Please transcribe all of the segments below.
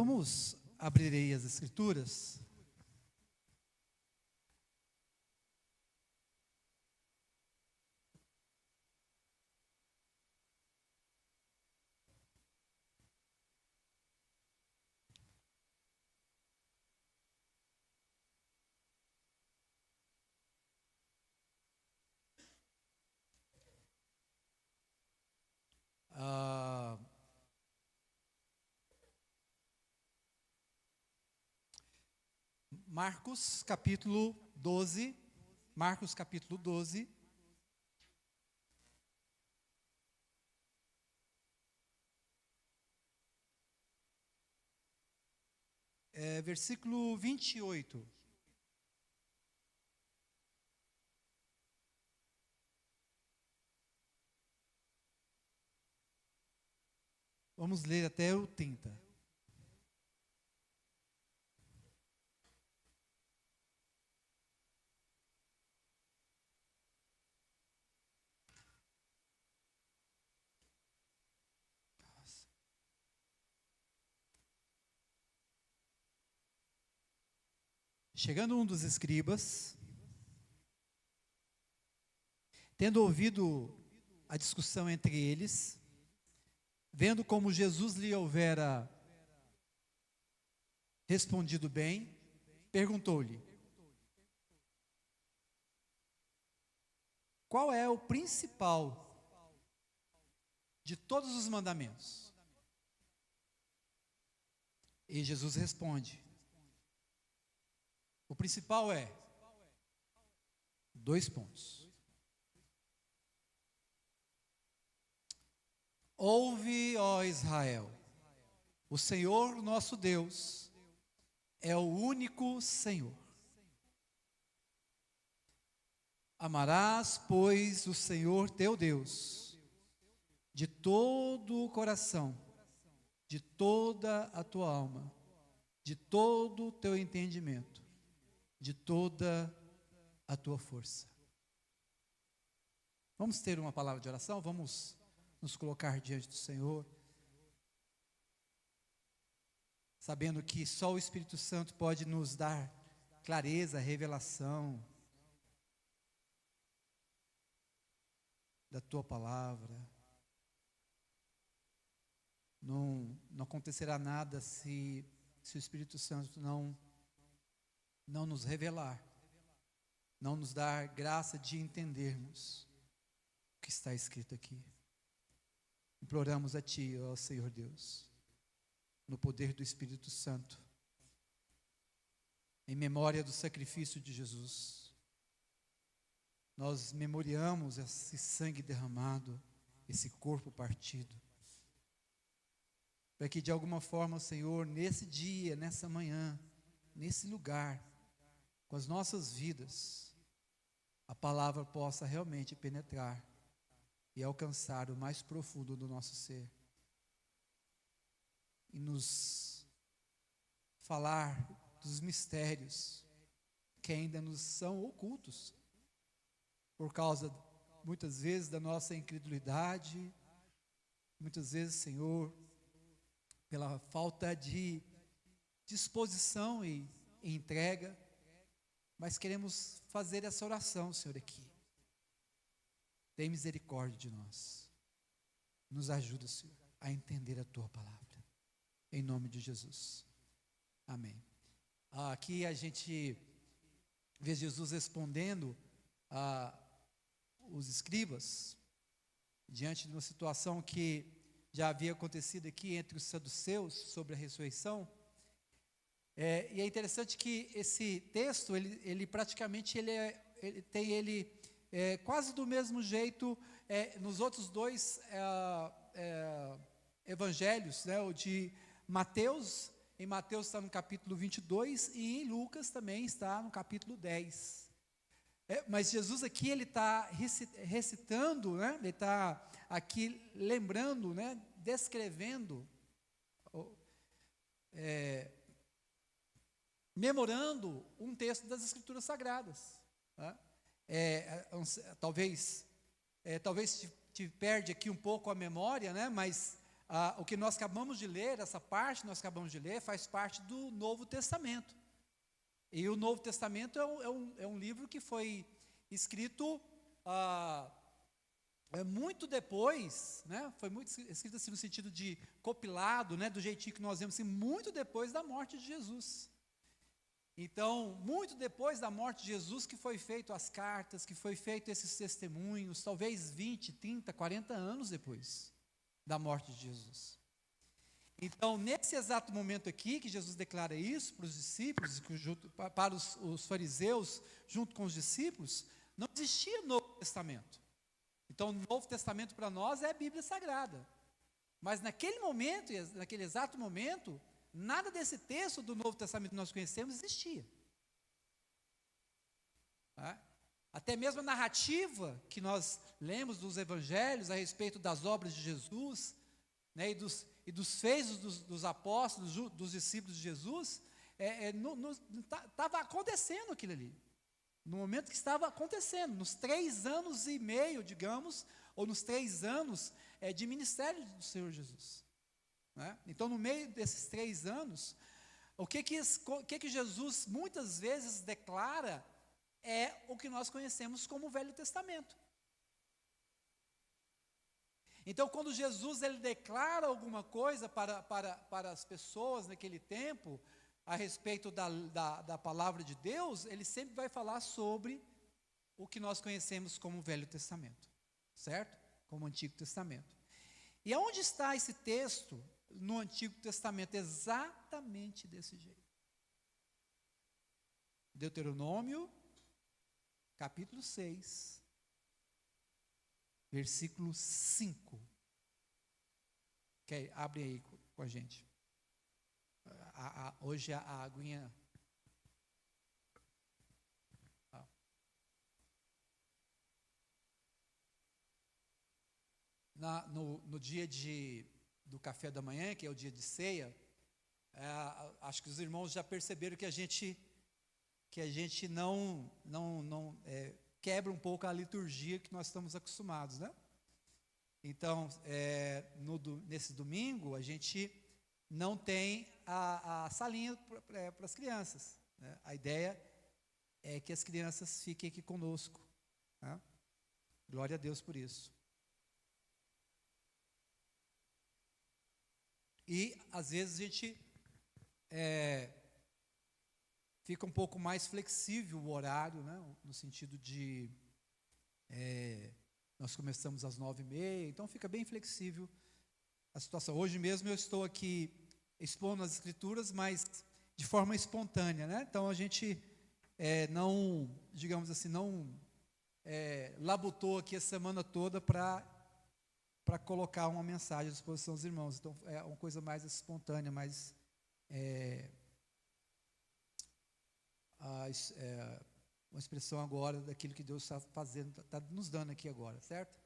Vamos abrir aí as Escrituras. Ah, Marcos capítulo 12. Marcos capítulo 12. Versículo 28. Vamos ler até o 30. Chegando um dos escribas, tendo ouvido a discussão entre eles, vendo como Jesus lhe houvera respondido bem, perguntou-lhe: qual é o principal de todos os mandamentos? E Jesus responde: o principal é, 2 pontos. Ouve, ó Israel, o Senhor nosso Deus é o único Senhor. Amarás, pois, o Senhor teu Deus de todo o coração, de toda a tua alma, de todo o teu entendimento, de toda a tua força. Vamos ter uma palavra de oração? Vamos nos colocar diante do Senhor, sabendo que só o Espírito Santo pode nos dar clareza, revelação da tua palavra. Não acontecerá nada se o Espírito Santo não nos revelar, não nos dar graça de entendermos o que está escrito aqui. Imploramos a Ti, ó Senhor Deus, no poder do Espírito Santo, em memória do sacrifício de Jesus. Nós memoriamos esse sangue derramado, esse corpo partido, para que de alguma forma, Senhor, nesse dia, nessa manhã, nesse lugar, com as nossas vidas, a palavra possa realmente penetrar e alcançar o mais profundo do nosso ser, e nos falar dos mistérios que ainda nos são ocultos, por causa, muitas vezes, da nossa incredulidade, muitas vezes, Senhor, pela falta de disposição e entrega, mas queremos fazer essa oração, Senhor, aqui. Tem misericórdia de nós. Nos ajuda, Senhor, a entender a Tua palavra. Em nome de Jesus. Amém. Aqui a gente vê Jesus respondendo os escribas, diante de uma situação que já havia acontecido aqui entre os saduceus sobre a ressurreição. E é interessante que esse texto, ele praticamente tem quase do mesmo jeito nos outros 2 evangelhos, né? O de Mateus, em Mateus está no capítulo 22, e em Lucas também está no capítulo 10. Mas Jesus aqui, ele está recitando, né? Ele está aqui lembrando, né? Descrevendo, memorando um texto das Escrituras Sagradas, né? Talvez te perde aqui um pouco a memória, né? Mas o que nós acabamos de ler, essa parte que nós acabamos de ler, faz parte do Novo Testamento. E o Novo Testamento é um livro que foi escrito muito depois, né? Foi muito escrito assim no sentido de compilado, né? Do jeitinho que nós vemos, assim, muito depois da morte de Jesus. Então, muito depois da morte de Jesus que foi feito as cartas, que foi feito esses testemunhos, talvez 20, 30, 40 anos depois da morte de Jesus. Então, nesse exato momento aqui, que Jesus declara isso para os discípulos, para os fariseus, junto com os discípulos, não existia Novo Testamento. Então, o Novo Testamento para nós é a Bíblia Sagrada. Mas naquele momento, naquele exato momento, nada desse texto do Novo Testamento que nós conhecemos existia. Até mesmo a narrativa que nós lemos dos evangelhos a respeito das obras de Jesus, né, e dos feitos dos apóstolos, dos discípulos de Jesus, estava acontecendo aquilo ali. No momento que estava acontecendo, nos 3 anos e meio, digamos, ou nos 3 anos de ministério do Senhor Jesus. Né? Então, no meio desses 3 anos, o que Jesus muitas vezes declara é o que nós conhecemos como o Velho Testamento. Então, quando Jesus ele declara alguma coisa para as pessoas naquele tempo, a respeito da palavra de Deus, ele sempre vai falar sobre o que nós conhecemos como o Velho Testamento, certo? Como o Antigo Testamento. E aonde está esse texto no Antigo Testamento? Exatamente desse jeito. Deuteronômio, capítulo 6, versículo 5. Abre aí com a gente. Hoje a aguinha. No dia do café da manhã, que é o dia de ceia, acho que os irmãos já perceberam que a gente não quebra um pouco a liturgia que nós estamos acostumados, né? Então, nesse domingo, a gente não tem a salinha para as crianças, né? A ideia é que as crianças fiquem aqui conosco, né? Glória a Deus por isso. E, às vezes, a gente fica um pouco mais flexível o horário, né? No sentido de nós começamos às 9h30, então fica bem flexível a situação. Hoje mesmo eu estou aqui expondo as escrituras, mas de forma espontânea, né? Então a gente não, digamos assim, não labutou aqui a semana toda para colocar uma mensagem à disposição dos irmãos. Então é uma coisa mais espontânea, mais uma expressão agora daquilo que Deus está fazendo, está nos dando aqui agora, certo?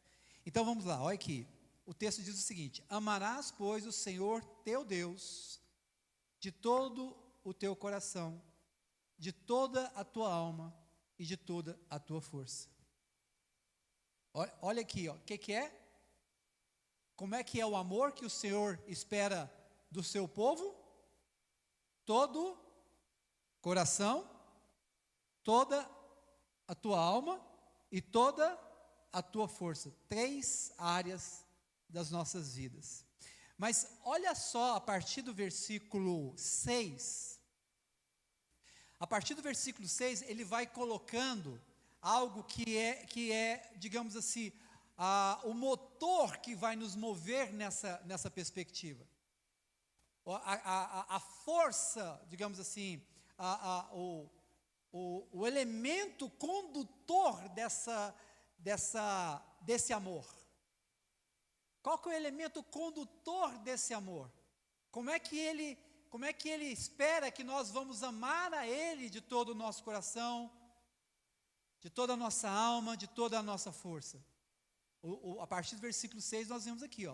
Então vamos lá, olha aqui. O texto diz o seguinte: amarás, pois, o Senhor teu Deus de todo o teu coração, de toda a tua alma e de toda a tua força. Olha aqui, o que é? Como é que é o amor que o Senhor espera do seu povo? Todo coração, toda a tua alma e toda a tua força. 3 áreas das nossas vidas. Mas olha só, a partir do versículo 6, a partir do versículo 6, ele vai colocando algo que é, digamos assim, o motor que vai nos mover nessa perspectiva. A força, digamos assim, o elemento condutor desse amor. Qual que é o elemento condutor desse amor? Como é que ele espera que nós vamos amar a Ele de todo o nosso coração, de toda a nossa alma, de toda a nossa força? A partir do versículo 6 nós vemos aqui,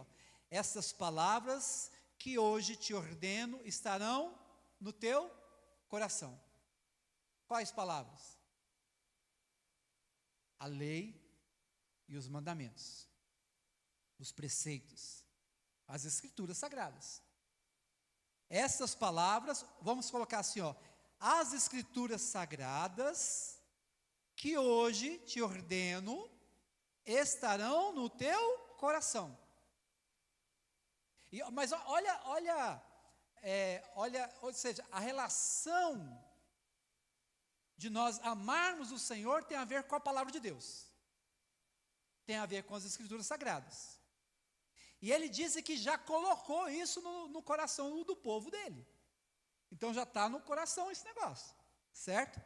essas palavras que hoje te ordeno estarão no teu coração. Quais palavras? A lei e os mandamentos, os preceitos, As Escrituras Sagradas. Essas palavras, vamos colocar assim, ó, as Escrituras Sagradas, que hoje te ordeno, estarão no teu coração. Mas olha, ou seja, a relação de nós amarmos o Senhor tem a ver com a palavra de Deus. Tem a ver com as Escrituras Sagradas. E ele disse que já colocou isso no coração do povo dele. Então já está no coração esse negócio, certo?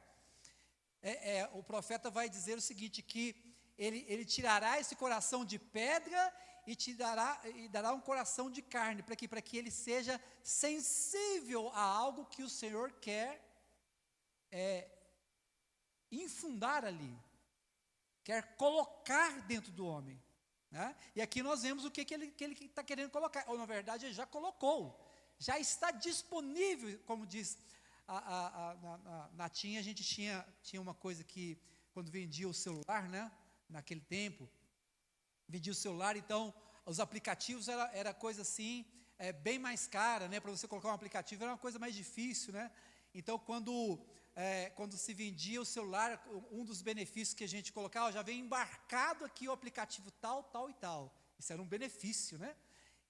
O profeta vai dizer o seguinte, que ele tirará esse coração de pedra e dará um coração de carne, para que ele seja sensível a algo que o Senhor quer infundar ali, quer colocar dentro do homem, né? E aqui nós vemos o que ele está querendo colocar, ou na verdade ele já colocou, já está disponível, como diz a Natinha. A gente tinha uma coisa que, quando vendia o celular, né, naquele tempo, vendia o celular, então os aplicativos era coisa assim, bem mais cara, né, para você colocar um aplicativo era uma coisa mais difícil, né? Então quando se vendia o celular, um dos benefícios que a gente colocava, já vem embarcado aqui o aplicativo tal, tal e tal. Isso era um benefício, né?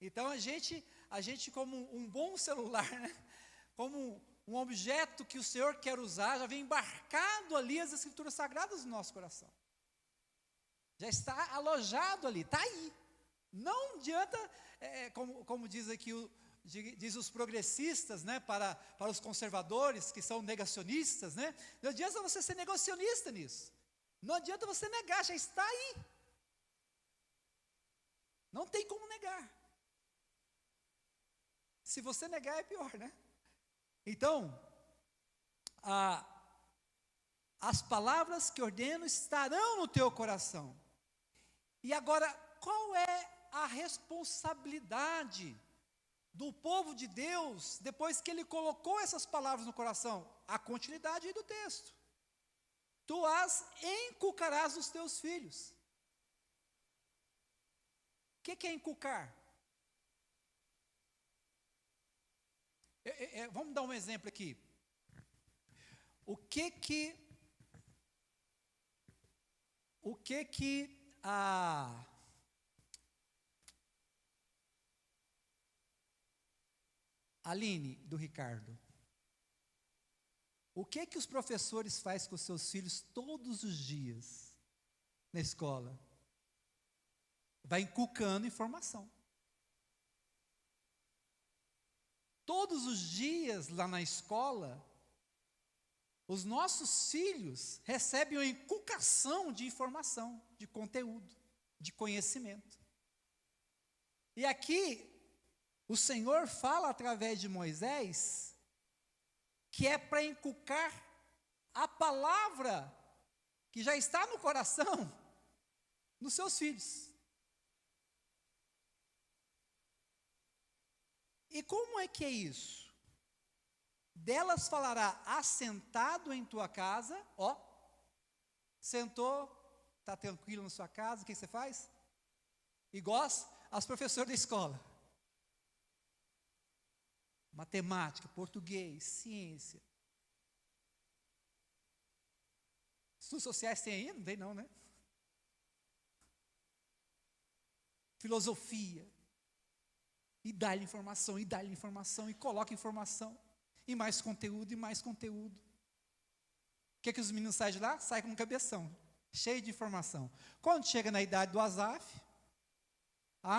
Então a gente como um bom celular, né, como um objeto que o Senhor quer usar, já vem embarcado ali as Escrituras Sagradas no nosso coração. Já está alojado ali, está aí. Não adianta, como diz aqui, diz os progressistas, né, para os conservadores, que são negacionistas, né, não adianta você ser negacionista nisso. Não adianta você negar, já está aí. Não tem como negar. Se você negar é pior, né? Então, as palavras que ordeno estarão no teu coração. E agora, qual é a responsabilidade do povo de Deus, depois que ele colocou essas palavras no coração? A continuidade aí do texto. Tu as inculcarás nos teus filhos. O que é inculcar? Vamos dar um exemplo aqui. O que a Aline, do Ricardo, o que os professores fazem com os seus filhos todos os dias na escola? Vai inculcando informação. Todos os dias lá na escola, os nossos filhos recebem uma inculcação de informação, de conteúdo, de conhecimento. E aqui, o Senhor fala através de Moisés, que é para inculcar a palavra que já está no coração dos seus filhos. E como é que é isso? Delas falará assentado em tua casa, ó, sentou, está tranquilo na sua casa, o que você faz? Igual aos professores da escola. Matemática, português, ciência. Estudos sociais tem aí? Não tem não, né? Filosofia. E dá-lhe informação, e dá-lhe informação, e coloca informação. E mais conteúdo, e mais conteúdo. O que os meninos saem de lá? Saem com um cabeção, cheio de informação. Quando chega na idade do Asaf,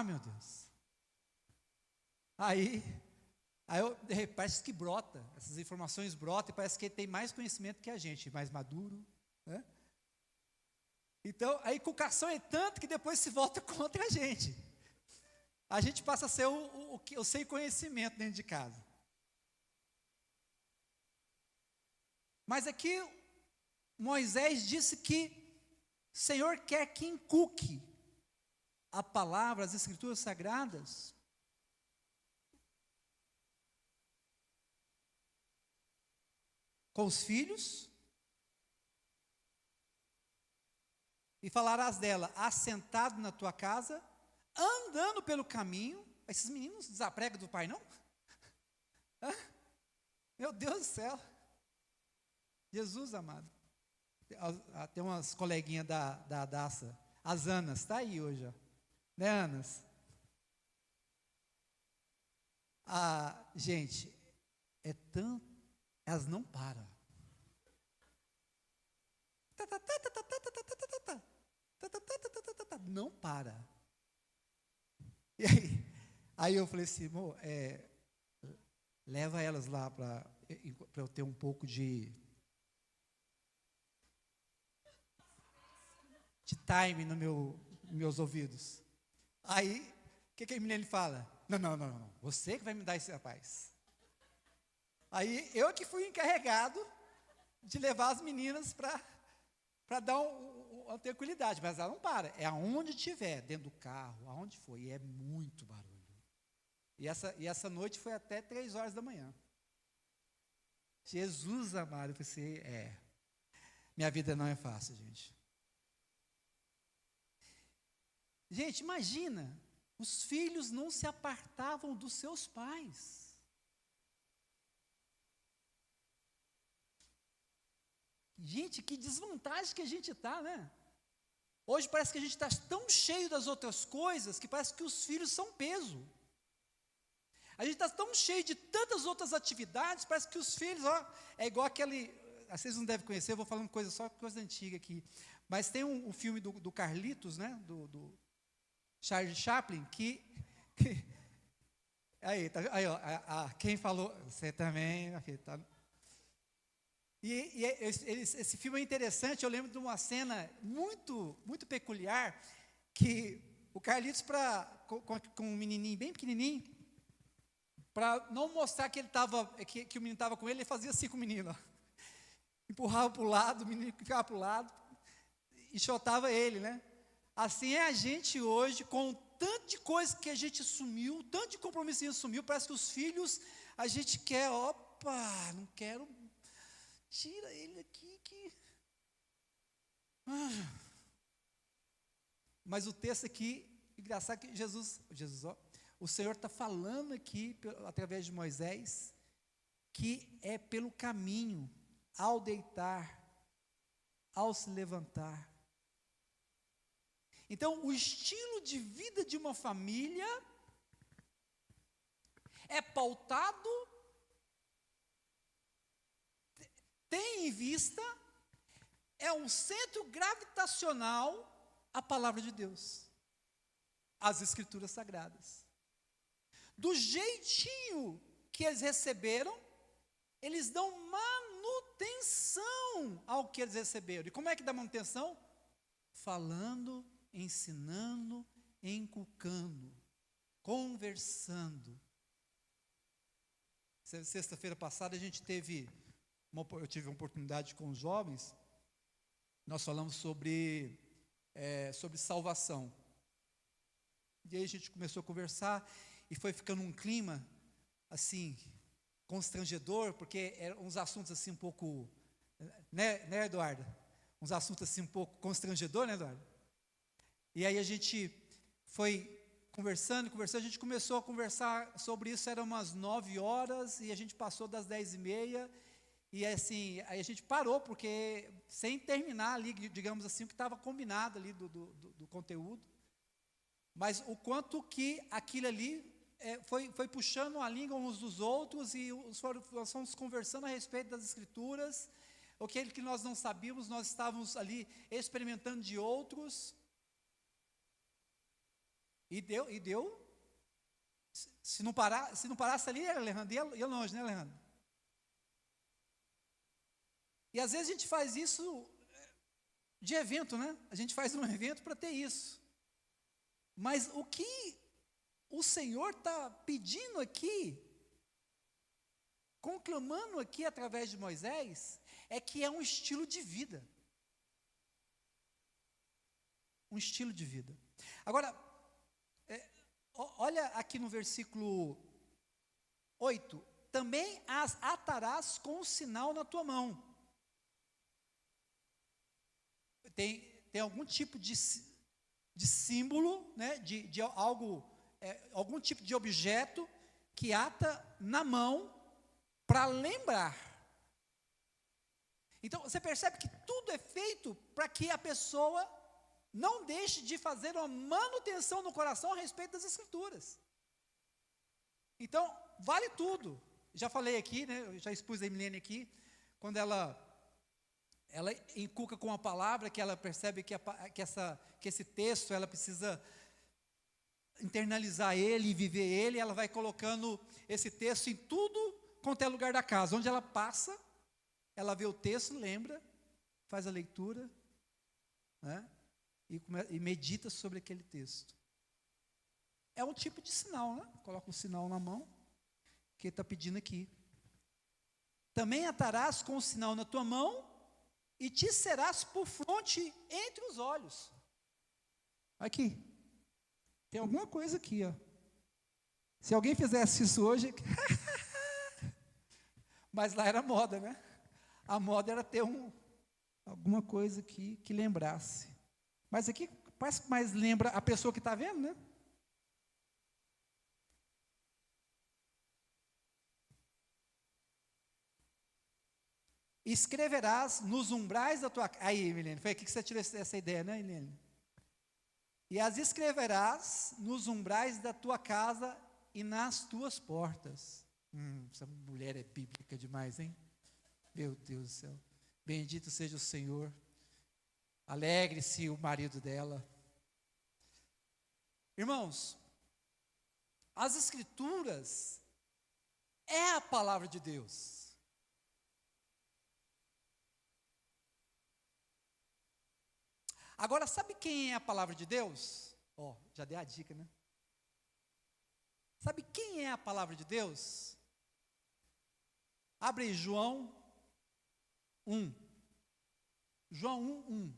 meu Deus. Aí parece que brota, essas informações brotam, e parece que ele tem mais conhecimento que a gente, mais maduro, né? Então, a inculcação é tanto que depois se volta contra a gente. A gente passa a ser o sem conhecimento dentro de casa. Mas aqui, Moisés disse que o Senhor quer que inculque a palavra, as Escrituras Sagradas, com os filhos, e falarás dela assentado na tua casa, andando pelo caminho, Esses meninos desapregam do pai, não? Hã? Meu Deus do céu. Jesus amado. Tem umas coleguinhas da Daça, as Anas, está aí hoje, ó. Né, Anas? Gente, elas não param. Não para. E aí eu falei assim, amor, leva elas lá para eu ter um pouco de time nos meus ouvidos. Aí, o que a menina fala? Não, você que vai me dar esse rapaz. Aí, eu que fui encarregado de levar as meninas para dar uma tranquilidade, mas ela não para, é aonde tiver, dentro do carro, aonde for, e é muito barulho. E essa noite foi até 3 horas da manhã. Jesus amado, eu pensei, minha vida não é fácil, gente. Gente, imagina, os filhos não se apartavam dos seus pais. Gente, que desvantagem que a gente está, né? Hoje parece que a gente está tão cheio das outras coisas, que parece que os filhos são peso. A gente está tão cheio de tantas outras atividades, parece que os filhos, é igual aquele, vocês não devem conhecer, eu vou falando só coisa antiga aqui, mas tem um filme do Carlitos, né, do Charlie Chaplin, aí, quem falou, você também, aqui, tá. E esse filme é interessante, eu lembro de uma cena muito, muito peculiar, que o Carlitos, com um menininho bem pequenininho, para não mostrar que que o menino estava com ele fazia assim com o menino, empurrava para o lado, o menino ficava para o lado, e chotava ele, né? Assim é a gente hoje, com tanto de coisa que a gente assumiu, tanto de compromisso que a gente assumiu, parece que os filhos, a gente quer, não quero, tira ele aqui, Mas o texto aqui, engraçado que Jesus, o Senhor está falando aqui, através de Moisés, que é pelo caminho, ao deitar, ao se levantar. Então, o estilo de vida de uma família é pautado, tem em vista, é um centro gravitacional a palavra de Deus, as Escrituras Sagradas. Do jeitinho que eles receberam, eles dão manutenção ao que eles receberam. E como é que dá manutenção? Falando, ensinando, inculcando, conversando. Sexta-feira passada eu tive uma oportunidade com os jovens, nós falamos sobre salvação. E aí a gente começou a conversar e foi ficando um clima assim, constrangedor, porque eram uns assuntos assim um pouco, né Eduardo? Uns assuntos assim um pouco constrangedor, né Eduardo? E aí a gente foi conversando, a gente começou a conversar sobre isso, eram umas 9 horas, e a gente passou das 10h30, e assim, aí a gente parou, porque sem terminar ali, digamos assim, o que estava combinado ali do conteúdo, mas o quanto que aquilo ali foi puxando a língua uns dos outros, e nós fomos conversando a respeito das Escrituras, aquilo que nós não sabíamos, nós estávamos ali experimentando de outros, e deu, se não parasse ali, Alejandro, ia longe, né, Alejandro? E às vezes a gente faz isso de evento, né? A gente faz um evento para ter isso. Mas o que o Senhor está pedindo aqui, conclamando aqui através de Moisés, é que é um estilo de vida. Um estilo de vida. Agora, olha aqui no versículo 8, também as atarás com um sinal na tua mão. Tem algum tipo de símbolo, né, de algo algum tipo de objeto que ata na mão para lembrar. Então, você percebe que tudo é feito para que a pessoa não deixe de fazer uma manutenção no coração a respeito das Escrituras. Então, vale tudo. Já falei aqui, né, eu já expus a Emilene aqui, quando ela inculca com a palavra, que ela percebe que esse texto, ela precisa internalizar ele e viver ele, ela vai colocando esse texto em tudo quanto é lugar da casa. Onde ela passa, ela vê o texto, lembra, faz a leitura, né, e medita sobre aquele texto. É um tipo de sinal, né? Coloca um sinal na mão, que ele está pedindo aqui. Também atarás com o sinal na tua mão, e te serás por fronte entre os olhos. Aqui. Tem alguma coisa aqui, ó. Se alguém fizesse isso hoje... Mas lá era moda, né? A moda era ter alguma coisa aqui que lembrasse. Mas aqui parece que mais lembra a pessoa que está vendo, né? Escreverás nos umbrais da tua casa. Aí, Milene, foi aqui que você tirou essa ideia, né, Milene? E as escreverás nos umbrais da tua casa e nas tuas portas. Essa mulher é bíblica demais, hein? Meu Deus do céu. Bendito seja o Senhor. Alegre-se o marido dela. Irmãos, as Escrituras é a palavra de Deus. Agora, sabe quem é a palavra de Deus? Já dei a dica, né? Sabe quem é a palavra de Deus? Abre aí, João 1. João 1.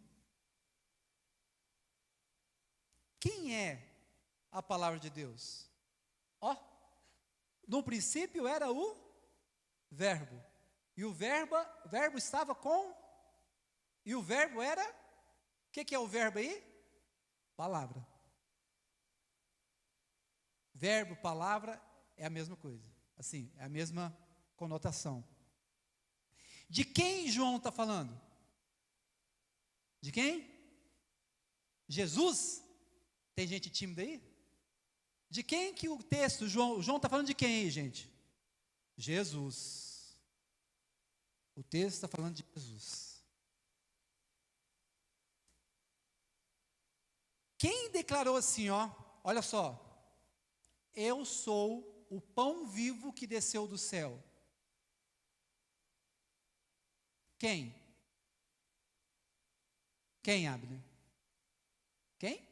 Quem é a palavra de Deus? No princípio era o Verbo. E o verbo estava com... E o verbo era... O que é o verbo aí? Palavra. Verbo, palavra, é a mesma coisa. Assim, é a mesma conotação. De quem João está falando? De quem? Jesus? Tem gente tímida aí? De quem que o texto, João está falando de quem aí, gente? Jesus. O texto está falando de Jesus. Quem declarou assim, olha só, eu sou o pão vivo que desceu do céu? Quem? Quem, Abner? Quem?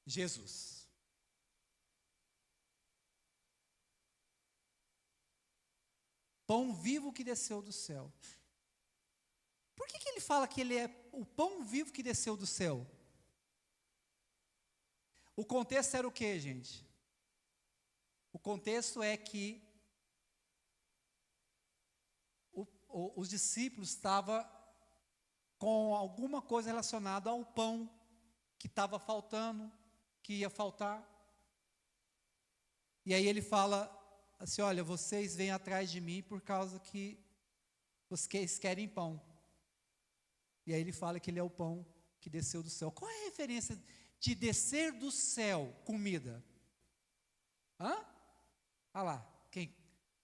Jesus. Pão vivo que desceu do céu. Por que ele fala que ele é o pão vivo que desceu do céu? O contexto era o quê, gente? O contexto é que os discípulos estavam com alguma coisa relacionada ao pão que estava faltando, que ia faltar. E aí ele fala assim, olha, vocês vêm atrás de mim por causa que vocês querem pão. E aí ele fala que ele é o pão que desceu do céu. Qual é a referência de descer do céu comida? Olha lá, quem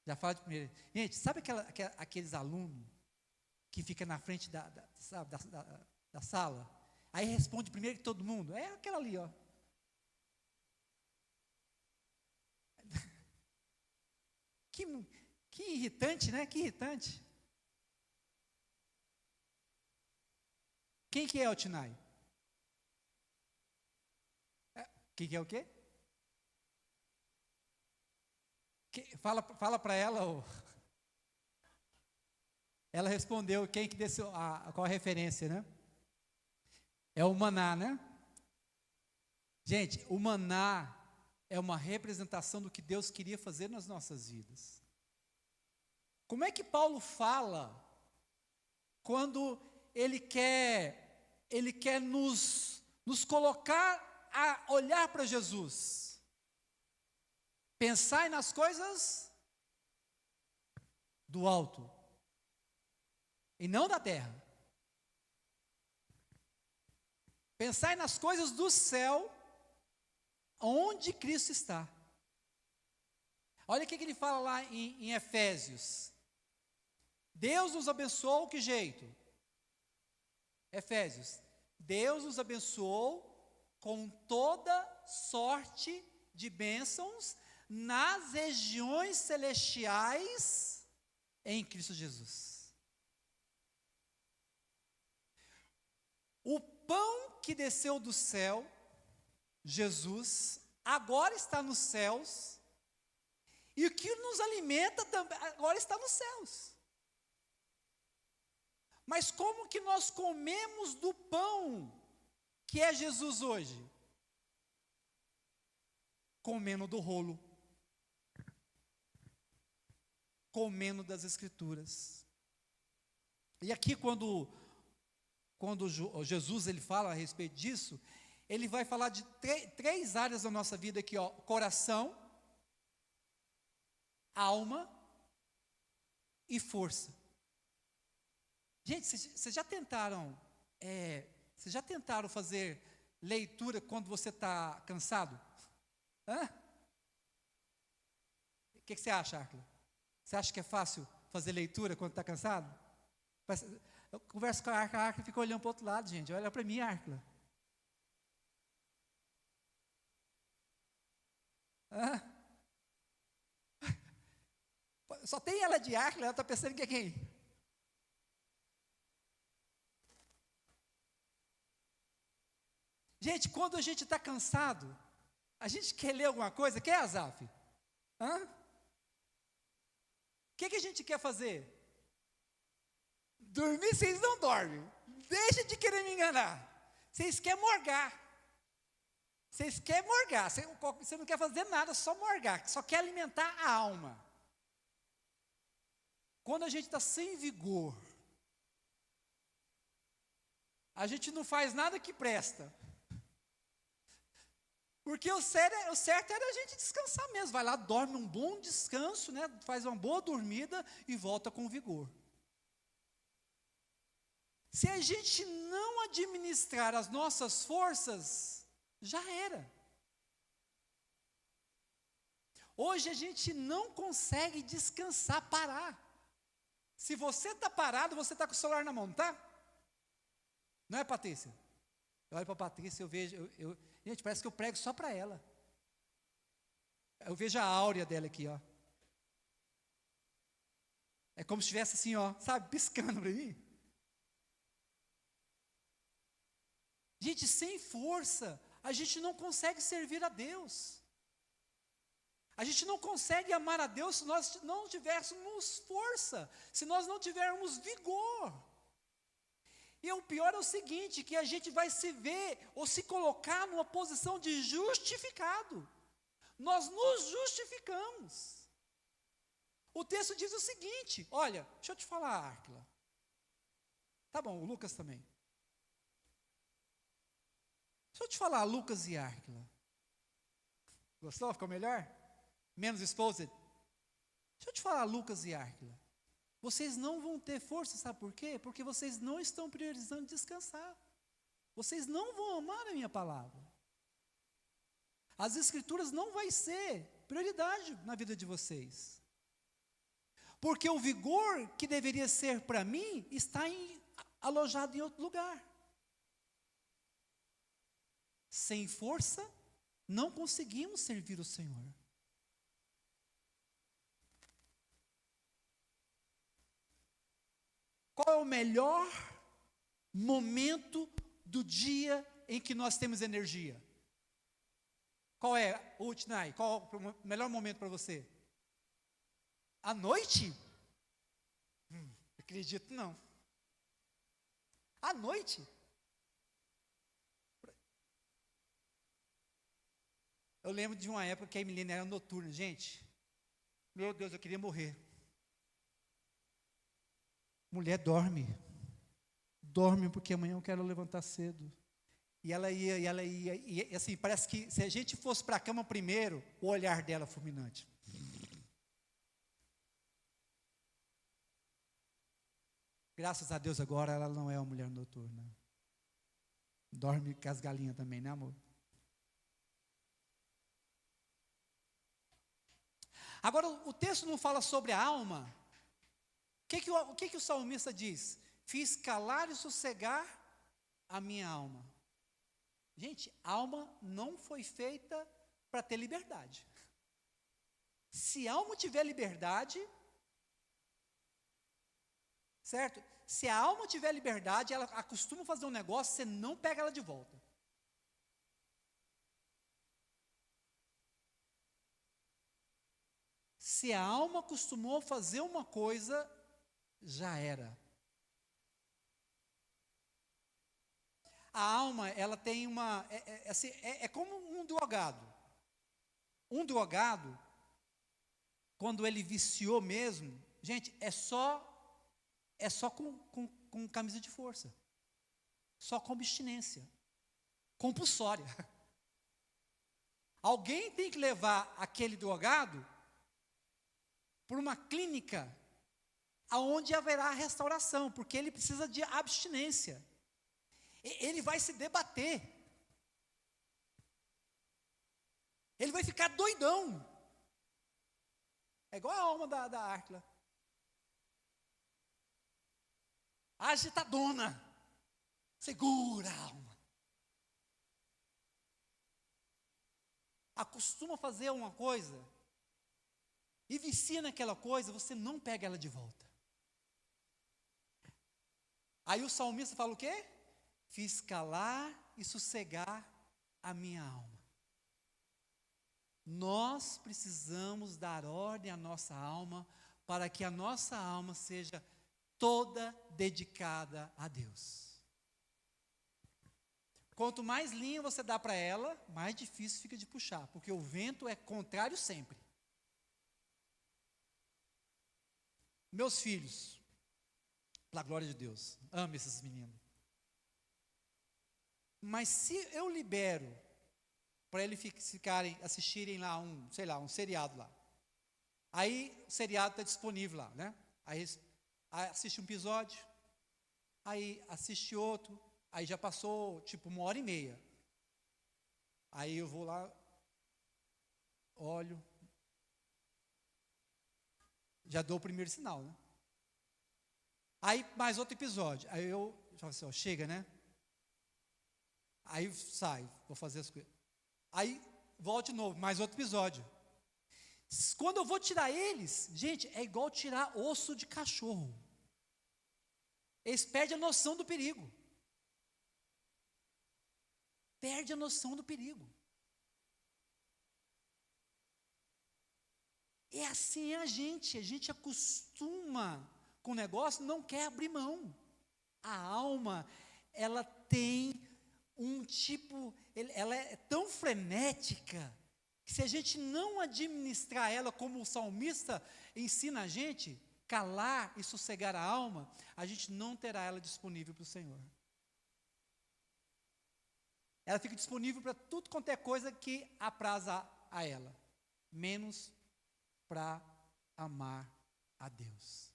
já fala de primeiro. Gente, sabe aqueles alunos que fica na frente da sala? Aí responde primeiro que todo mundo. É aquela ali, Que irritante, né? Que irritante. Quem que é o Tinai? Quem que é o quê? Fala para ela. Ela respondeu quem que desceu, qual a referência, né? É o maná, né? Gente, o maná é uma representação do que Deus queria fazer nas nossas vidas. Como é que Paulo fala quando ele quer nos colocar a olhar para Jesus? Pensai nas coisas do alto, e não da terra. Pensai nas coisas do céu, onde Cristo está. Olha o que ele fala lá em Efésios. Deus nos abençoou, que jeito? Efésios. Deus nos abençoou com toda sorte de bênçãos nas regiões celestiais em Cristo Jesus. O pão que desceu do céu, Jesus, agora está nos céus, e o que nos alimenta também agora está nos céus. Mas como que nós comemos do pão que é Jesus hoje? Comendo do rolo, comendo das Escrituras. E aqui quando Jesus ele fala a respeito disso, ele vai falar de três áreas da nossa vida aqui, ó: coração, alma e força. Gente, vocês já tentaram fazer leitura quando você está cansado? Hã? O que você acha, Arcla? Você acha que é fácil fazer leitura quando está cansado? Eu converso com a Arcla fica olhando para o outro lado, gente. Olha para mim, Arcla. Hã? Só tem ela de Arcla, ela está pensando que é quem? Gente, quando a gente está cansado, a gente quer ler alguma coisa, quer, Azaf? Hã? O que a gente quer fazer? Dormir, vocês não dormem. Deixa de querer me enganar. Vocês querem morgar. Vocês querem morgar. Você não quer fazer nada, só morgar. Só quer alimentar a alma. Quando a gente está sem vigor, a gente não faz nada que presta. Porque o certo era a gente descansar mesmo. Vai lá, dorme um bom descanso, né? Faz uma boa dormida e volta com vigor. Se a gente não administrar as nossas forças, já era. Hoje a gente não consegue descansar, parar. Se você está parado, você está com o celular na mão, não tá? Não é, Patrícia? Eu olho para a Patrícia, eu vejo... Gente, parece que eu prego só para ela. Eu vejo a áurea dela aqui, ó. É como se estivesse assim, ó, sabe, piscando para mim. Gente, sem força, a gente não consegue servir a Deus. A gente não consegue amar a Deus se nós não tivéssemos força, se nós não tivermos vigor. E o pior é o seguinte, que a gente vai se ver ou se colocar numa posição de justificado. Nós nos justificamos. O texto diz o seguinte, olha, deixa eu te falar, Arcla. Tá bom, o Lucas também. Deixa eu te falar, Lucas e Arcla. Gostou? Ficou melhor? Menos exposed? Deixa eu te falar, Lucas e Arcla. Vocês não vão ter força, sabe por quê? Porque vocês não estão priorizando descansar. Vocês não vão amar a minha palavra. As Escrituras não vai ser prioridade na vida de vocês. Porque o vigor que deveria ser para mim está alojado em outro lugar. Sem força, não conseguimos servir o Senhor. Qual é o melhor momento do dia em que nós temos energia? Qual é, Utnai? Qual é o melhor momento para você? À noite? Acredito não. À noite? Eu lembro de uma época que a Emilene era noturna. Gente, meu Deus, eu queria morrer. Mulher dorme. Dorme porque amanhã eu quero levantar cedo. e assim, parece que se a gente fosse para a cama primeiro, o olhar dela fulminante. Graças a Deus agora ela não é uma mulher noturna. Dorme com as galinhas também, né, amor? Agora, o texto não fala sobre a alma. O que o salmista diz? Fiz calar e sossegar a minha alma. Gente, alma não foi feita para ter liberdade. Se a alma tiver liberdade, certo? Se a alma tiver liberdade, ela acostuma fazer um negócio, você não pega ela de volta. Se a alma acostumou a fazer uma coisa, já era. A alma, ela tem uma, é como um drogado. Um drogado, quando ele viciou mesmo, gente, é só com camisa de força. Só com abstinência. Compulsória. Alguém tem que levar aquele drogado por uma clínica aonde haverá restauração, porque ele precisa de abstinência. Ele vai se debater. Ele vai ficar doidão. É igual a alma da Árquila. Agitadona. Segura a alma. Acostuma fazer uma coisa e vicia naquela coisa, você não pega ela de volta. Aí o salmista fala o quê? Fiz calar e sossegar a minha alma. Nós precisamos dar ordem à nossa alma, para que a nossa alma seja toda dedicada a Deus. Quanto mais linha você dá para ela, mais difícil fica de puxar, porque o vento é contrário sempre. Meus filhos, pela glória de Deus, amo esses meninos. Mas se eu libero para eles assistirem lá um seriado lá. Aí o seriado está disponível lá, né? Aí assiste um episódio, aí assiste outro, aí já passou tipo 1h30. Aí eu vou lá, olho, já dou o primeiro sinal, né? Aí mais outro episódio, aí eu já falo assim, ó, chega, né? Aí saio, vou fazer as coisas. Aí volto de novo, mais outro episódio. Quando eu vou tirar eles, gente, é igual tirar osso de cachorro. Eles perdem a noção do perigo. Perde a noção do perigo. É assim a gente acostuma com o negócio, não quer abrir mão. A alma, ela tem um tipo, ela é tão frenética, que se a gente não administrar ela como o salmista ensina a gente, calar e sossegar a alma, a gente não terá ela disponível para o Senhor. Ela fica disponível para tudo quanto é coisa que apraza a ela, menos para amar a Deus.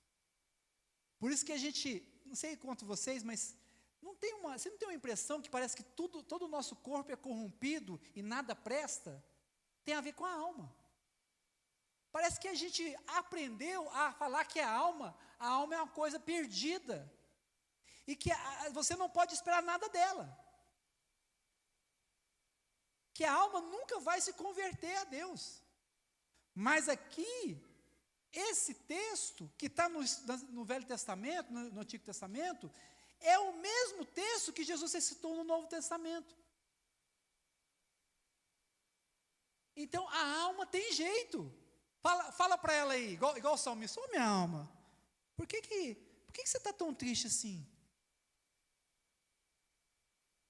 Por isso que a gente, não sei quanto vocês, mas você não tem uma impressão que parece que todo o nosso corpo é corrompido e nada presta? Tem a ver com a alma. Parece que a gente aprendeu a falar que a alma é uma coisa perdida. E que você não pode esperar nada dela. Que a alma nunca vai se converter a Deus. Mas aqui, esse texto que está no Velho Testamento, no Antigo Testamento, é o mesmo texto que Jesus citou no Novo Testamento. Então a alma tem jeito. Fala para ela aí, igual o salmista, minha alma, por que você está tão triste assim?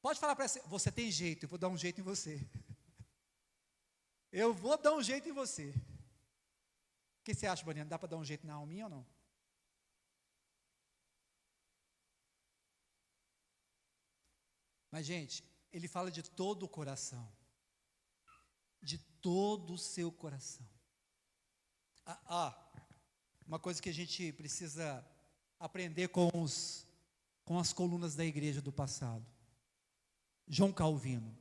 Pode falar para ela, você tem jeito, eu vou dar um jeito em você. Eu vou dar um jeito em você. O que você acha, Boniana? Dá para dar um jeito na alminha ou não? Mas, gente, ele fala de todo o coração. De todo o seu coração. Uma coisa que a gente precisa aprender com as colunas da igreja do passado. João Calvino.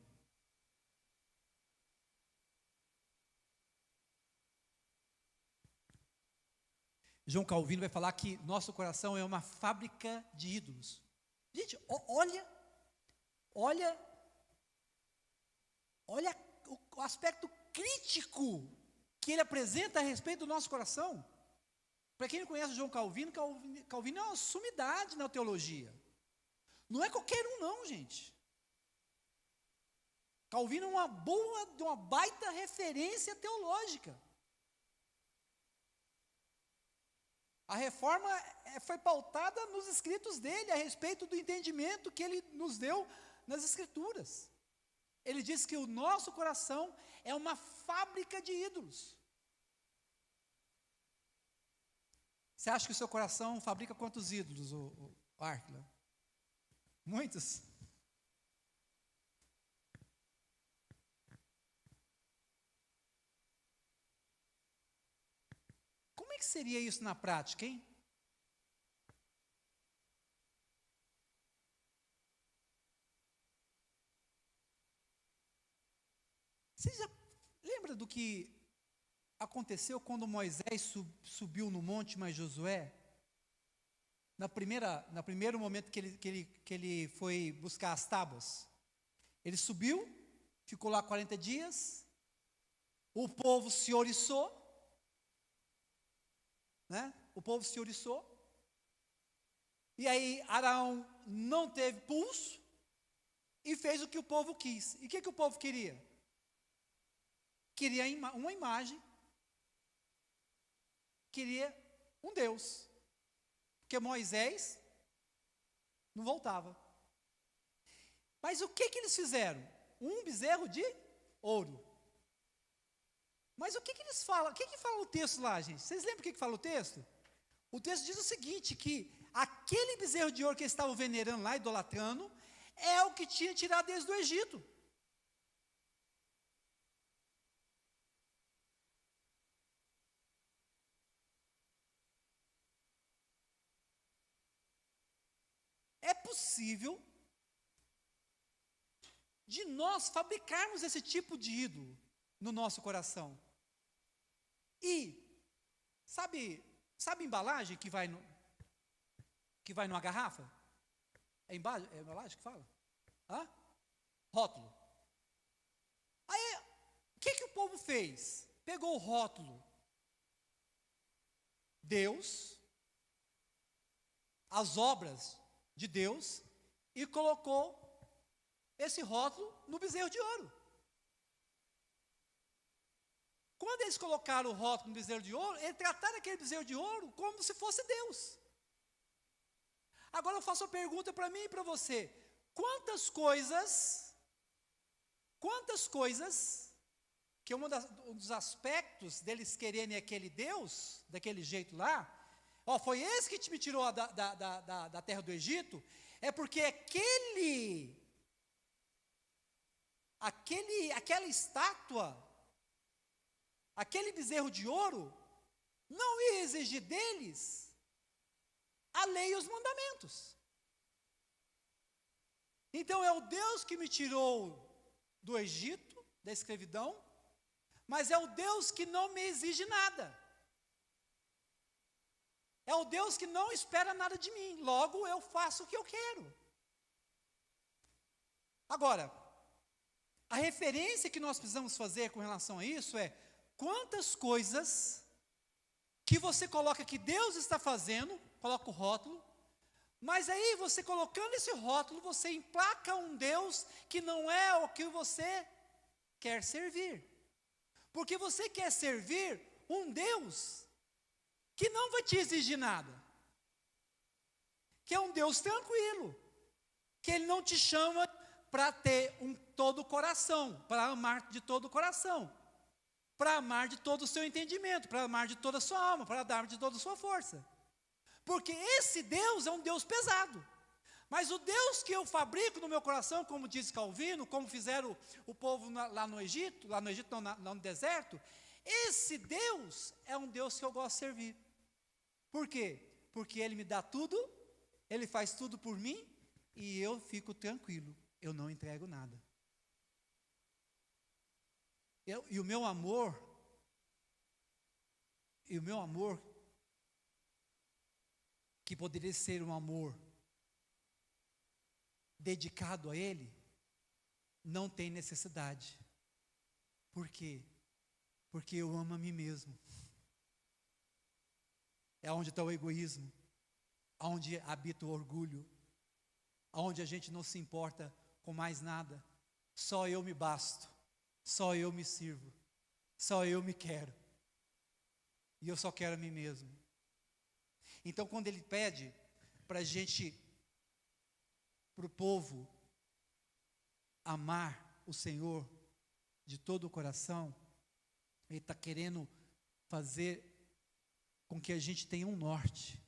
João Calvino vai falar que nosso coração é uma fábrica de ídolos. Gente, olha o aspecto crítico que ele apresenta a respeito do nosso coração. Para quem não conhece o João Calvino, Calvino é uma sumidade na teologia. Não é qualquer um não, gente. Calvino é uma baita referência teológica. A reforma foi pautada nos escritos dele, a respeito do entendimento que ele nos deu nas Escrituras. Ele diz que o nosso coração é uma fábrica de ídolos. Você acha que o seu coração fabrica quantos ídolos, Árquila? Muitos? Como é que seria isso na prática, hein? Você já lembra do que aconteceu quando Moisés subiu no monte mais Josué? No primeiro momento que ele foi buscar as tábuas. Ele subiu, ficou lá 40 dias, o povo se oriçou, né? O povo se oriçou, e aí Arão não teve pulso, e fez o que o povo quis. E o que o povo queria? Queria uma imagem, queria um Deus, porque Moisés não voltava. Mas o que eles fizeram? Um bezerro de ouro. Mas o que eles falam? O que fala o texto lá, gente? Vocês lembram o que fala o texto? O texto diz o seguinte, que aquele bezerro de ouro que eles estavam venerando lá, idolatrando, é o que tinha tirado eles do Egito. É possível de nós fabricarmos esse tipo de ídolo no nosso coração. E, sabe a embalagem que vai numa garrafa? É embalagem que fala? Rótulo. Aí, o que o povo fez? Pegou o rótulo. Deus, as obras de Deus, e colocou esse rótulo no bezerro de ouro. Quando eles colocaram o rótulo no bezerro de ouro, eles trataram aquele bezerro de ouro como se fosse Deus. Agora eu faço uma pergunta para mim e para você. Quantas coisas, que um dos aspectos deles quererem aquele Deus, daquele jeito lá, foi esse que me tirou da terra do Egito, é porque aquela estátua, aquele bezerro de ouro, não ia exigir deles a lei e os mandamentos. Então é o Deus que me tirou do Egito, da escravidão, mas é o Deus que não me exige nada. É o Deus que não espera nada de mim, logo eu faço o que eu quero. Agora, a referência que nós precisamos fazer com relação a isso é: quantas coisas que você coloca que Deus está fazendo, coloca o rótulo, mas aí você colocando esse rótulo, você emplaca um Deus que não é o que você quer servir. Porque você quer servir um Deus que não vai te exigir nada, que é um Deus tranquilo, que Ele não te chama para ter todo o coração, para amar de todo o coração, para amar de todo o seu entendimento, para amar de toda a sua alma, para dar de toda a sua força. Porque esse Deus é um Deus pesado. Mas o Deus que eu fabrico no meu coração, como diz Calvino, como fizeram o povo lá no Egito não, lá no deserto, esse Deus é um Deus que eu gosto de servir. Por quê? Porque Ele me dá tudo, Ele faz tudo por mim, e eu fico tranquilo, eu não entrego nada. E o meu amor, que poderia ser um amor dedicado a Ele, não tem necessidade. Por quê? Porque eu amo a mim mesmo. É onde está o egoísmo, onde habita o orgulho, onde a gente não se importa com mais nada. Só eu me basto, só eu me sirvo, só eu me quero. E eu só quero a mim mesmo. Então, quando Ele pede para a gente, para o povo, amar o Senhor de todo o coração, Ele está querendo fazer com que a gente tenha um norte.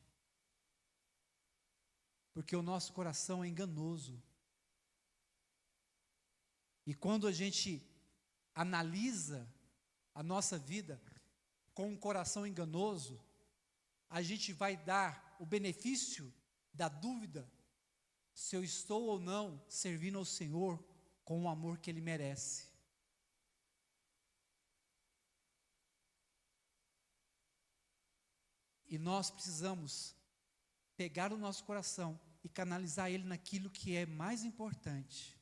Porque o nosso coração é enganoso. E quando a gente analisa a nossa vida com um coração enganoso, a gente vai dar o benefício da dúvida se eu estou ou não servindo ao Senhor com o amor que Ele merece. E nós precisamos pegar o nosso coração e canalizar ele naquilo que é mais importante,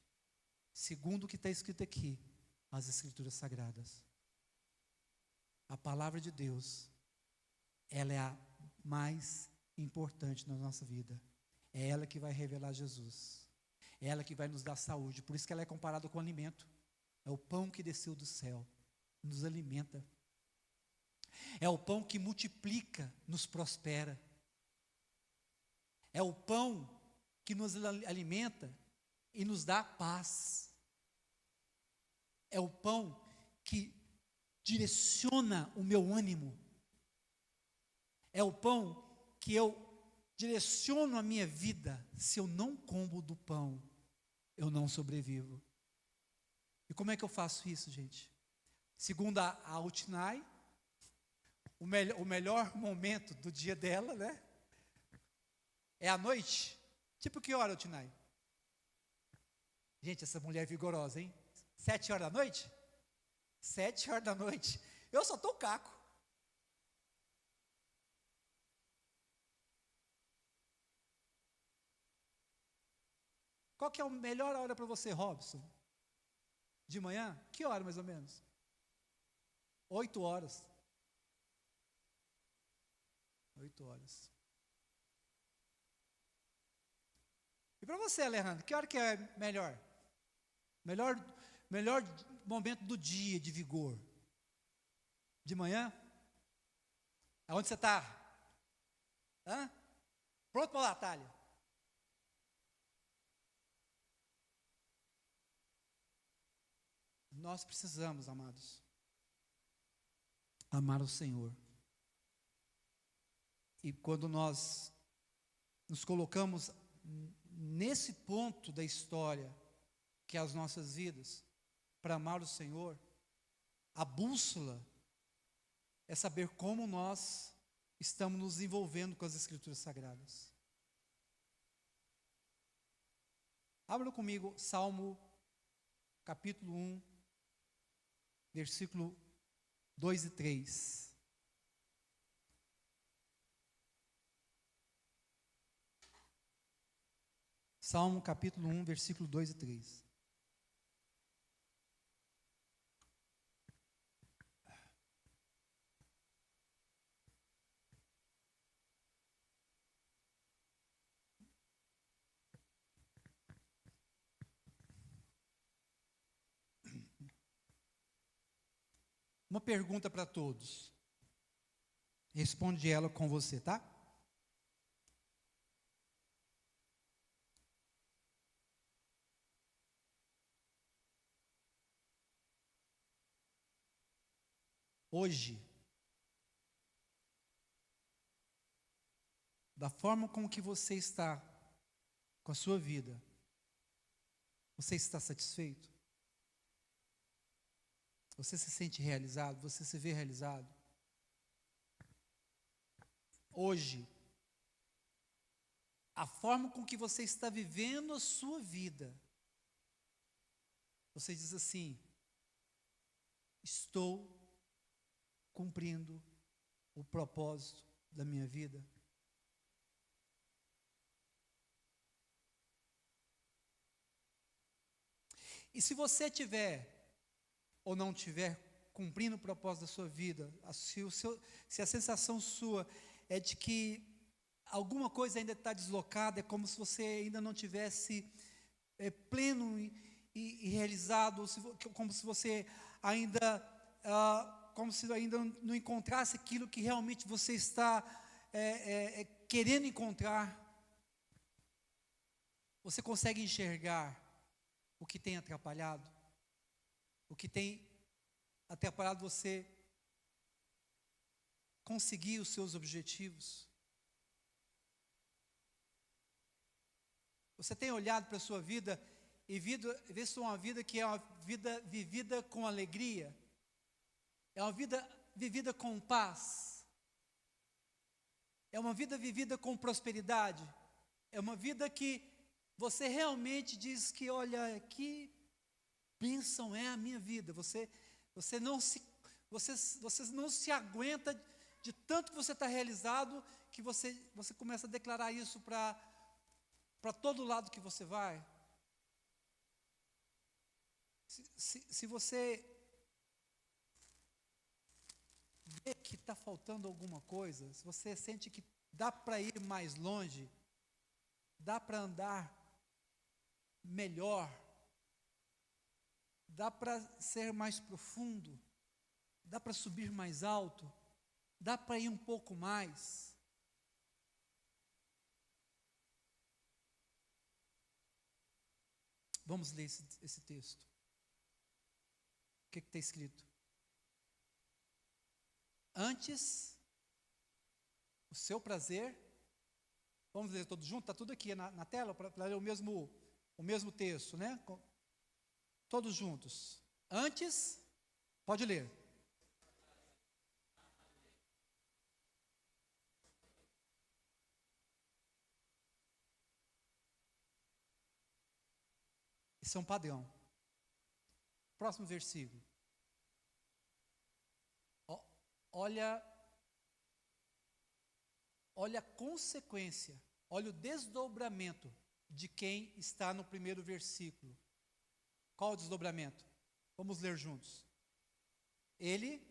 segundo o que está escrito aqui, as Escrituras Sagradas. A palavra de Deus, ela é a mais importante na nossa vida. É ela que vai revelar Jesus. É ela que vai nos dar saúde. Por isso que ela é comparada com o alimento. É o pão que desceu do céu, nos alimenta. É o pão que multiplica, nos prospera. É o pão que nos alimenta e nos dá paz. É o pão que direciona o meu ânimo. É o pão que eu direciono a minha vida. Se eu não como do pão, eu não sobrevivo. E como é que eu faço isso, gente? Segundo a Utnai, o melhor momento do dia dela, né? É à noite. Tipo que hora, Utnai? Gente, essa mulher é vigorosa, hein? 7 horas da noite? 7 horas da noite. Eu só estou caco. Qual que é a melhor hora para você, Robson? De manhã? Que hora mais ou menos? 8 horas. 8 horas. E para você, Alejandro, que hora que é melhor? Melhor momento do dia de vigor? De manhã? Aonde você está? Pronto para a batalha? Nós precisamos, amados, amar o Senhor. E quando nós nos colocamos nesse ponto da história, que é as nossas vidas, para amar o Senhor, a bússola é saber como nós estamos nos envolvendo com as Escrituras Sagradas. Abra comigo Salmo capítulo 1, versículo 2 e 3. Salmo capítulo 1, versículo 2 e 3. Uma pergunta para todos. Responde ela com você, tá? Hoje, da forma com que você está, com a sua vida, você está satisfeito? Você se sente realizado? Você se vê realizado? Hoje, a forma com que você está vivendo a sua vida, você diz assim: estou cumprindo o propósito da minha vida? E se você tiver ou não tiver cumprindo o propósito da sua vida, se a sensação sua é de que alguma coisa ainda está deslocada, é como se você ainda não tivesse pleno e realizado, como se você ainda, como se ainda não encontrasse aquilo que realmente você está querendo encontrar. Você consegue enxergar o que tem atrapalhado? O que tem atrapalhado você conseguir os seus objetivos? Você tem olhado para a sua vida e visto uma vida que é uma vida vivida com alegria? É uma vida vivida com paz? É uma vida vivida com prosperidade? É uma vida que você realmente diz que, olha, que bênção é a minha vida. Você não se aguenta de tanto que você está realizado, que você começa a declarar isso para todo lado que você vai. Se você vê que está faltando alguma coisa, se você sente que dá para ir mais longe, dá para andar melhor, dá para ser mais profundo, dá para subir mais alto, dá para ir um pouco mais. Vamos ler esse texto. O que está escrito? Antes, o seu prazer, vamos ler todos juntos, está tudo aqui na tela, para ler o mesmo texto, né? Todos juntos. Antes, pode ler. Esse é um padrão. Próximo versículo. Olha a consequência, olha o desdobramento de quem está no primeiro versículo. Qual o desdobramento? Vamos ler juntos. Ele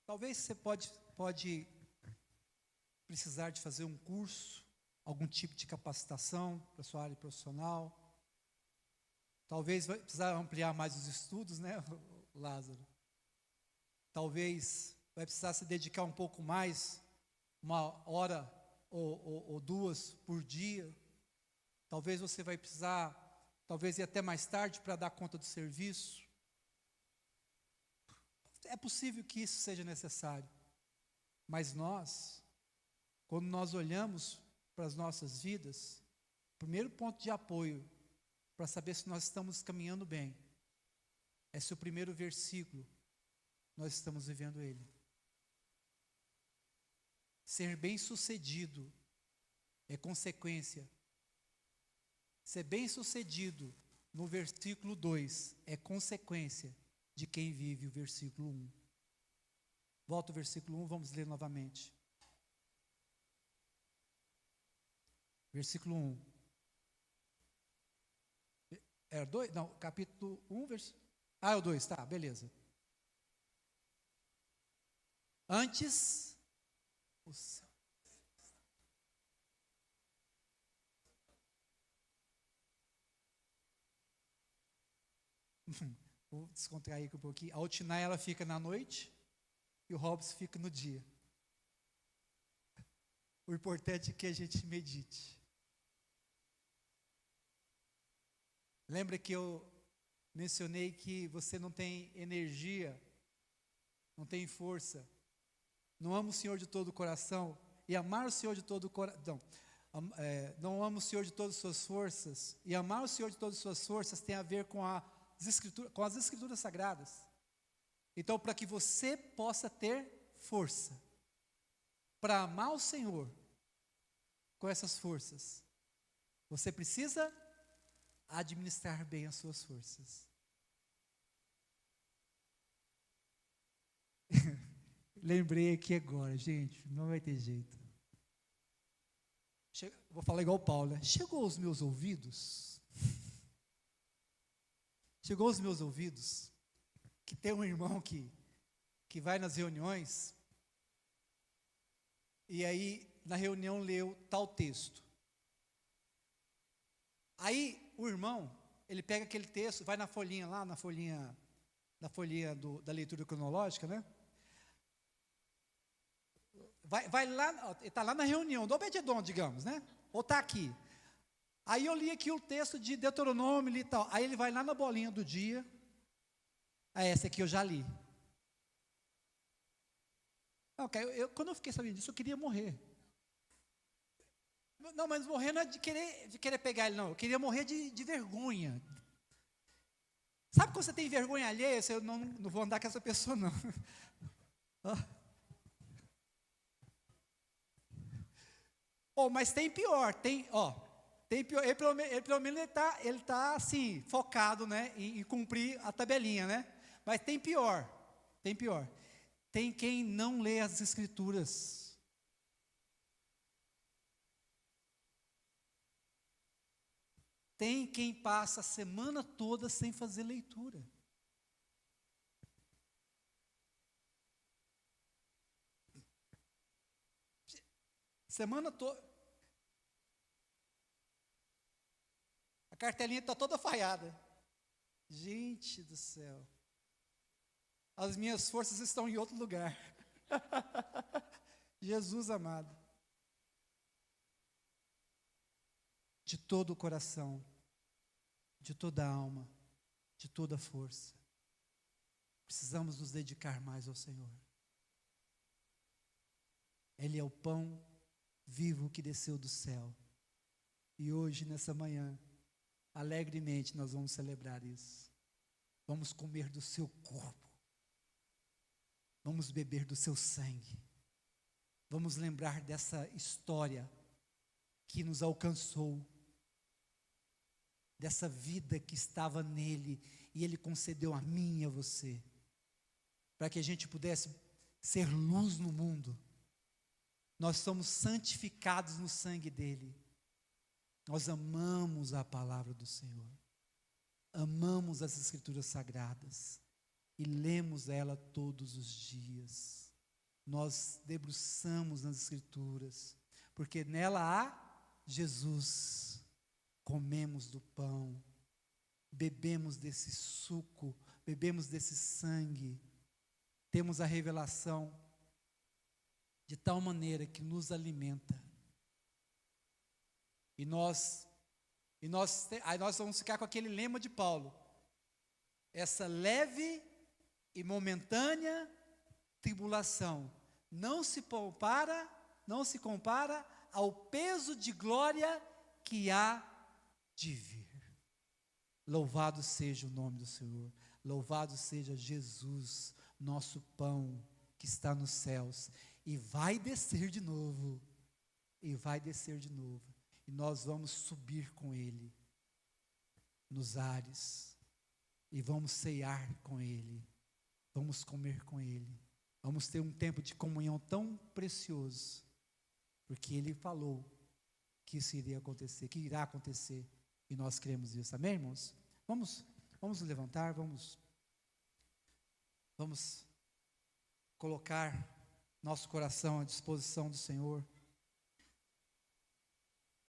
talvez você pode precisar de fazer um curso, algum tipo de capacitação para a sua área profissional. Talvez vai precisar ampliar mais os estudos, né, Lázaro? Talvez vai precisar se dedicar um pouco mais, uma hora ou duas por dia. Talvez você vai precisar, talvez ir até mais tarde para dar conta do serviço. É possível que isso seja necessário, mas quando nós olhamos para as nossas vidas, o primeiro ponto de apoio para saber se nós estamos caminhando bem é se o primeiro versículo nós estamos vivendo ele. Ser bem-sucedido é consequência. Ser bem-sucedido no versículo 2 é consequência de quem vive o versículo 1. Volta o versículo 1, vamos ler novamente. Versículo 1. Era 2? Não, capítulo 1, é o 2, tá, beleza. Antes, vou descontrair aqui um pouquinho. A Altinai, ela fica na noite e o Robson fica no dia. O importante é que a gente medite. Lembra que eu mencionei que você não tem energia, não tem força, não ama o Senhor de todo o coração, e amar o Senhor de todo o coração, não ama o Senhor de todas as suas forças, e amar o Senhor de todas as suas forças tem a ver com as escrituras sagradas. Então, para que você possa ter força para amar o Senhor com essas forças, você precisa administrar bem as suas forças. Lembrei aqui agora, gente, não vai ter jeito. Vou falar igual o Paulo, né? Chegou aos meus ouvidos que tem um irmão que vai nas reuniões, e aí na reunião leu tal texto. Aí o irmão, ele pega aquele texto, vai na folhinha lá, na folhinha da leitura cronológica, né? Vai lá, ele está lá na reunião do Obed-Edom, digamos, né? Ou está aqui. Aí eu li aqui o texto de Deuteronômio e tal. Aí ele vai lá na bolinha do dia. Essa aqui eu já li. Não, quando eu fiquei sabendo disso, eu queria morrer. Não, mas morrer não é de querer pegar ele, não. Eu queria morrer de vergonha. Sabe quando você tem vergonha alheia? Eu não vou andar com essa pessoa, não. Mas tem pior, tem pior. Ele pelo menos ele tá assim, focado, né, em cumprir a tabelinha, né? Mas tem pior. Tem quem não lê as escrituras. Tem quem passa a semana toda sem fazer leitura. Semana toda. A cartelinha está toda falhada. Gente do céu. As minhas forças estão em outro lugar. Jesus amado. De todo o coração, de toda a alma, de toda a força. Precisamos nos dedicar mais ao Senhor. Ele é o pão vivo que desceu do céu. E hoje, nessa manhã, alegremente nós vamos celebrar isso. Vamos comer do seu corpo. Vamos beber do seu sangue. Vamos lembrar dessa história que nos alcançou. Dessa vida que estava nele e ele concedeu a mim e a você. Para que a gente pudesse ser luz no mundo. Nós somos santificados no sangue dele. Nós amamos a palavra do Senhor. Amamos as escrituras sagradas. E lemos ela todos os dias. Nós debruçamos nas escrituras. Porque nela há Jesus. Comemos do pão. Bebemos desse suco. Bebemos desse sangue. Temos a revelação de tal maneira que nos alimenta. Aí nós vamos ficar com aquele lema de Paulo. Essa leve e momentânea tribulação não se compara ao peso de glória que há de vir. Louvado seja o nome do Senhor. Louvado seja Jesus, nosso pão que está nos céus. E vai descer de novo. E nós vamos subir com Ele nos ares. E vamos ceiar com Ele. Vamos comer com Ele. Vamos ter um tempo de comunhão tão precioso. Porque Ele falou que isso iria acontecer, que irá acontecer. E nós cremos isso. Amém, irmãos? Vamos nos levantar, vamos colocar nosso coração à disposição do Senhor.